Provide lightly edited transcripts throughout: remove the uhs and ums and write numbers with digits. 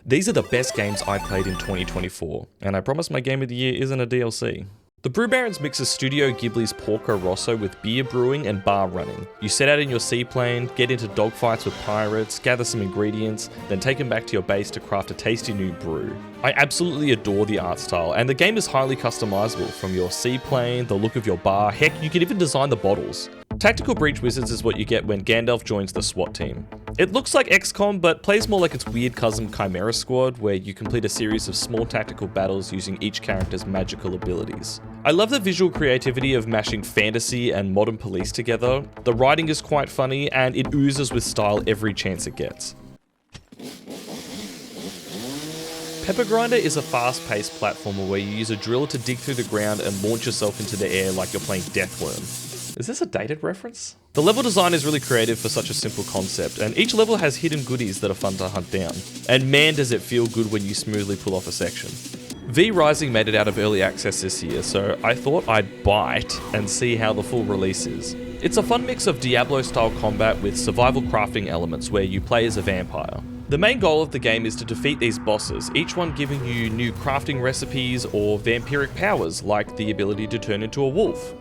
These are the best games I played in 2024, and I promise my game of the year isn't a DLC. The Brew Barons mixes Studio Ghibli's Porco Rosso with beer brewing and bar running. You set out in your seaplane, get into dogfights with pirates, gather some ingredients, then take them back to your base to craft a tasty new brew. I absolutely adore the art style, and the game is highly customizable, from your seaplane, the look of your bar, heck, you can even design the bottles. Tactical Breach Wizards is what you get when Gandalf joins the SWAT team. It looks like XCOM, but plays more like its weird cousin Chimera Squad, where you complete a series of small tactical battles using each character's magical abilities. I love the visual creativity of mashing fantasy and modern police together. The writing is quite funny, and it oozes with style every chance it gets. Pepper Grinder is a fast-paced platformer where you use a drill to dig through the ground and launch yourself into the air like you're playing Deathworm. Is this a dated reference? The level design is really creative for such a simple concept, and each level has hidden goodies that are fun to hunt down. And man does it feel good when you smoothly pull off a section. V Rising made it out of early access this year, so I thought I'd bite and see how the full release is. It's a fun mix of Diablo-style combat with survival crafting elements where you play as a vampire. The main goal of the game is to defeat these bosses, each one giving you new crafting recipes or vampiric powers, like the ability to turn into a wolf.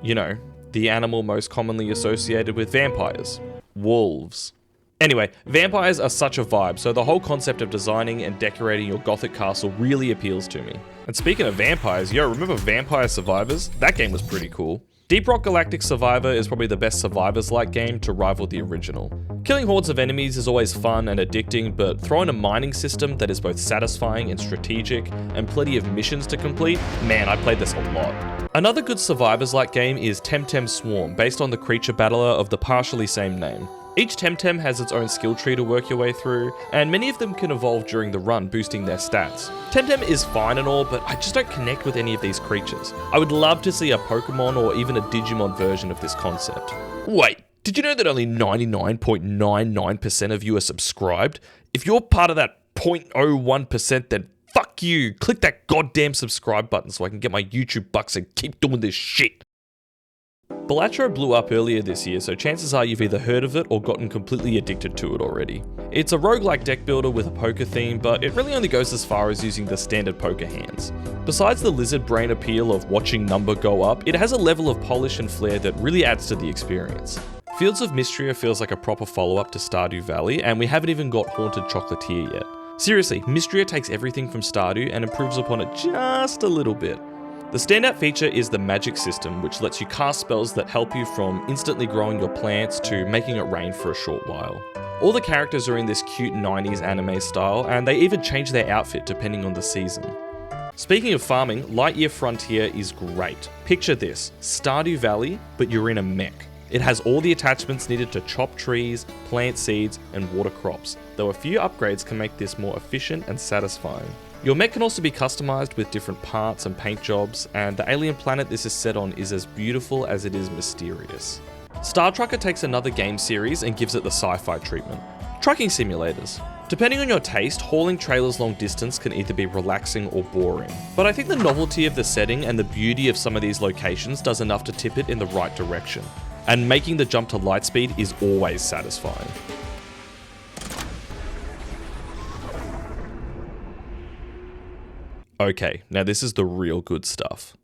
You know, the animal most commonly associated with vampires. Wolves. Anyway, vampires are such a vibe, so the whole concept of designing and decorating your gothic castle really appeals to me. And speaking of vampires, yo, remember Vampire Survivors? That game was pretty cool. Deep Rock Galactic Survivor is probably the best Survivors-like game to rival the original. Killing hordes of enemies is always fun and addicting, but throw in a mining system that is both satisfying and strategic, and plenty of missions to complete, man, I played this a lot. Another good Survivors-like game is Temtem Swarm, based on the creature battler of the partially same name. Each Temtem has its own skill tree to work your way through, and many of them can evolve during the run, boosting their stats. Temtem is fine and all, but I just don't connect with any of these creatures. I would love to see a Pokemon or even a Digimon version of this concept. Wait, did you know that only 99.99% of you are subscribed? If you're part of that 0.01%, then fuck you! Click that goddamn subscribe button so I can get my YouTube bucks and keep doing this shit. Balatro blew up earlier this year, so chances are you've either heard of it or gotten completely addicted to it already. It's a roguelike deck builder with a poker theme, but it really only goes as far as using the standard poker hands. Besides the lizard brain appeal of watching number go up, it has a level of polish and flair that really adds to the experience. Fields of Mystria feels like a proper follow-up to Stardew Valley, and we haven't even got Haunted Chocolatier yet. Seriously, Mystria takes everything from Stardew and improves upon it just a little bit. The standout feature is the magic system, which lets you cast spells that help you from instantly growing your plants to making it rain for a short while. All the characters are in this cute 90s anime style, and they even change their outfit depending on the season. Speaking of farming, Lightyear Frontier is great. Picture this, Stardew Valley, but you're in a mech. It has all the attachments needed to chop trees, plant seeds, and water crops, though a few upgrades can make this more efficient and satisfying. Your mech can also be customized with different parts and paint jobs, and the alien planet this is set on is as beautiful as it is mysterious. Star Trucker takes another game series and gives it the sci-fi treatment. Trucking simulators. Depending on your taste, hauling trailers long distance can either be relaxing or boring. But I think the novelty of the setting and the beauty of some of these locations does enough to tip it in the right direction. And making the jump to lightspeed is always satisfying. Okay, now this is the real good stuff.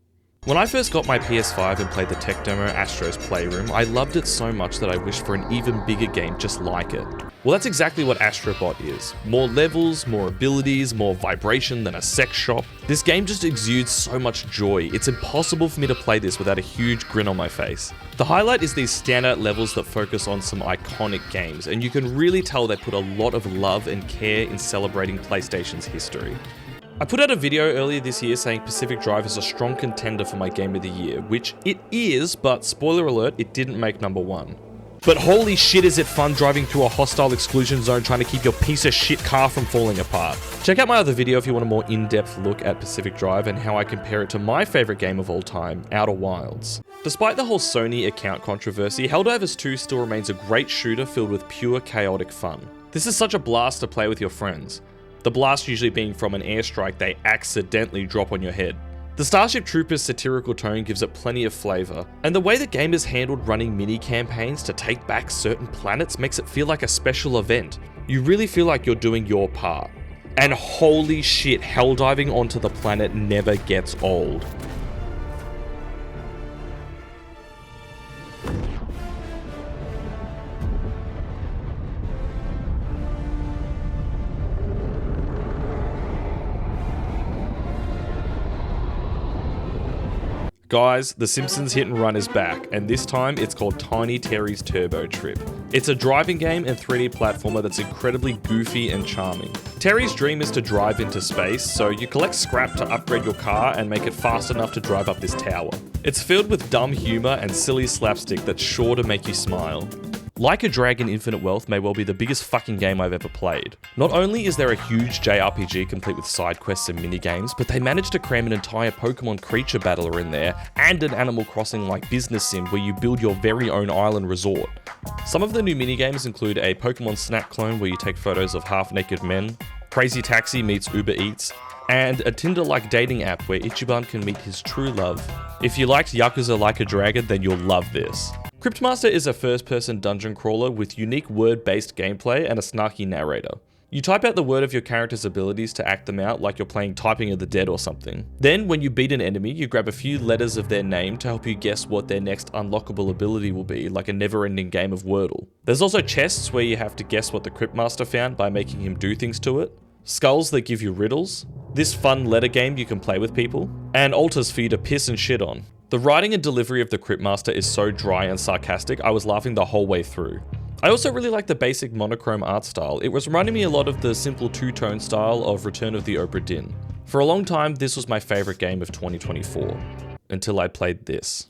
When I first got my PS5 and played the tech demo Astro's Playroom, I loved it so much that I wished for an even bigger game just like it. Well, that's exactly what Astrobot is. More levels, more abilities, more vibration than a sex shop. This game just exudes so much joy. It's impossible for me to play this without a huge grin on my face. The highlight is these standout levels that focus on some iconic games, and you can really tell they put a lot of love and care in celebrating PlayStation's history. I put out a video earlier this year saying Pacific Drive is a strong contender for my game of the year, which it is, but spoiler alert, it didn't make number one. But holy shit is it fun driving through a hostile exclusion zone trying to keep your piece of shit car from falling apart. Check out my other video if you want a more in-depth look at Pacific Drive and how I compare it to my favourite game of all time, Outer Wilds. Despite the whole Sony account controversy, Helldivers 2 still remains a great shooter filled with pure chaotic fun. This is such a blast to play with your friends. The blast usually being from an airstrike they accidentally drop on your head. The Starship Troopers' satirical tone gives it plenty of flavour, and the way the game is handled running mini-campaigns to take back certain planets makes it feel like a special event. You really feel like you're doing your part. And holy shit, helldiving onto the planet never gets old. Guys, the Simpsons Hit and Run is back, and this time it's called Tiny Terry's Turbo Trip. It's a driving game and 3D platformer that's incredibly goofy and charming. Terry's dream is to drive into space, so you collect scrap to upgrade your car and make it fast enough to drive up this tower. It's filled with dumb humor and silly slapstick that's sure to make you smile. Like a Dragon Infinite Wealth may well be the biggest fucking game I've ever played. Not only is there a huge JRPG complete with side quests and minigames, but they managed to cram an entire Pokemon creature battler in there and an Animal Crossing-like business sim where you build your very own island resort. Some of the new minigames include a Pokemon Snap clone where you take photos of half-naked men, Crazy Taxi meets Uber Eats, and a Tinder-like dating app where Ichiban can meet his true love. If you liked Yakuza Like a Dragon, then you'll love this. Cryptmaster is a first-person dungeon crawler with unique word-based gameplay and a snarky narrator. You type out the word of your character's abilities to act them out like you're playing Typing of the Dead or something. Then, when you beat an enemy, you grab a few letters of their name to help you guess what their next unlockable ability will be, like a never-ending game of Wordle. There's also chests where you have to guess what the Cryptmaster found by making him do things to it, skulls that give you riddles, this fun letter game you can play with people, and altars for you to piss and shit on. The writing and delivery of the Cryptmaster is so dry and sarcastic, I was laughing the whole way through. I also really like the basic monochrome art style. It was reminding me a lot of the simple two-tone style of Return of the Obra Dinn. For a long time, this was my favourite game of 2024, until I played this.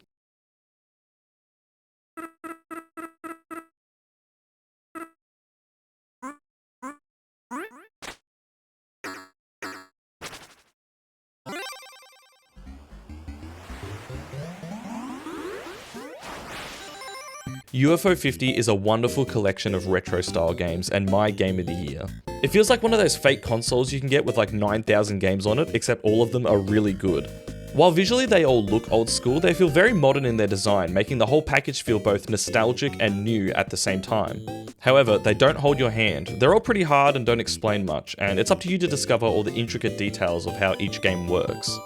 UFO 50 is a wonderful collection of retro-style games and my game of the year. It feels like one of those fake consoles you can get with like 9,000 games on it, except all of them are really good. While visually they all look old school, they feel very modern in their design, making the whole package feel both nostalgic and new at the same time. However, they don't hold your hand. They're all pretty hard and don't explain much, and it's up to you to discover all the intricate details of how each game works.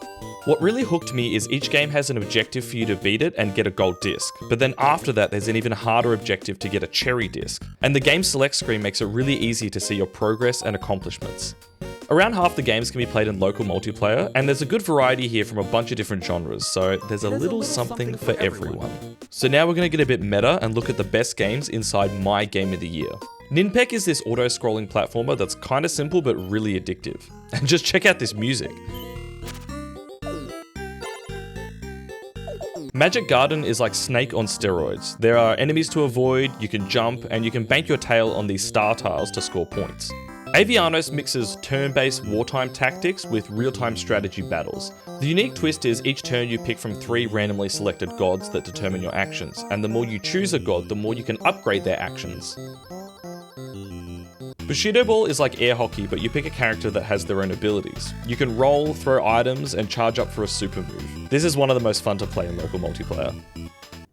What really hooked me is each game has an objective for you to beat it and get a gold disc, but then after that there's an even harder objective to get a cherry disc, and the game select screen makes it really easy to see your progress and accomplishments. Around half the games can be played in local multiplayer, and there's a good variety here from a bunch of different genres, so there's a little something for everyone. So now we're going to get a bit meta and look at the best games inside my game of the year. Ninpek is this auto-scrolling platformer that's kinda simple but really addictive. And just check out this music. Magic Garden is like Snake on steroids. There are enemies to avoid, you can jump, and you can bank your tail on these star tiles to score points. Avianos mixes turn-based wartime tactics with real-time strategy battles. The unique twist is each turn you pick from 3 randomly selected gods that determine your actions, and the more you choose a god, the more you can upgrade their actions. Bushido Ball is like air hockey, but you pick a character that has their own abilities. You can roll, throw items, and charge up for a super move. This is one of the most fun to play in local multiplayer.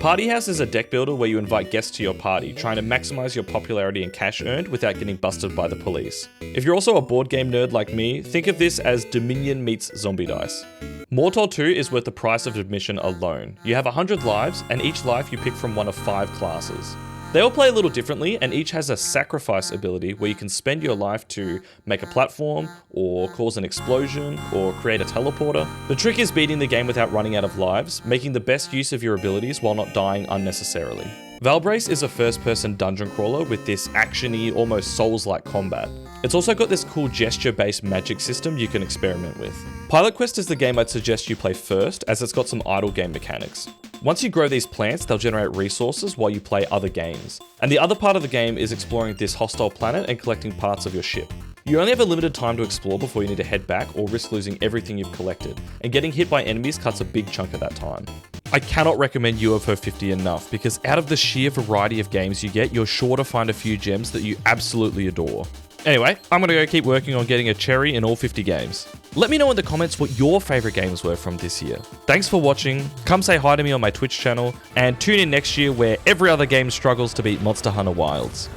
Party House is a deck builder where you invite guests to your party, trying to maximize your popularity and cash earned without getting busted by the police. If you're also a board game nerd like me, think of this as Dominion meets Zombie Dice. Mortal 2 is worth the price of admission alone. You have 100 lives, and each life you pick from one of 5 classes. They all play a little differently, and each has a sacrifice ability where you can spend your life to make a platform, or cause an explosion, or create a teleporter. The trick is beating the game without running out of lives, making the best use of your abilities while not dying unnecessarily. Valbrace is a first-person dungeon crawler with this action-y, almost Souls-like combat. It's also got this cool gesture-based magic system you can experiment with. Pilot Quest is the game I'd suggest you play first, as it's got some idle game mechanics. Once you grow these plants, they'll generate resources while you play other games. And the other part of the game is exploring this hostile planet and collecting parts of your ship. You only have a limited time to explore before you need to head back or risk losing everything you've collected, and getting hit by enemies cuts a big chunk of that time. I cannot recommend UFO 50 enough, because out of the sheer variety of games you get, you're sure to find a few gems that you absolutely adore. Anyway, I'm gonna go keep working on getting a cherry in all 50 games. Let me know in the comments what your favourite games were from this year. Thanks for watching, come say hi to me on my Twitch channel, and tune in next year where every other game struggles to beat Monster Hunter Wilds.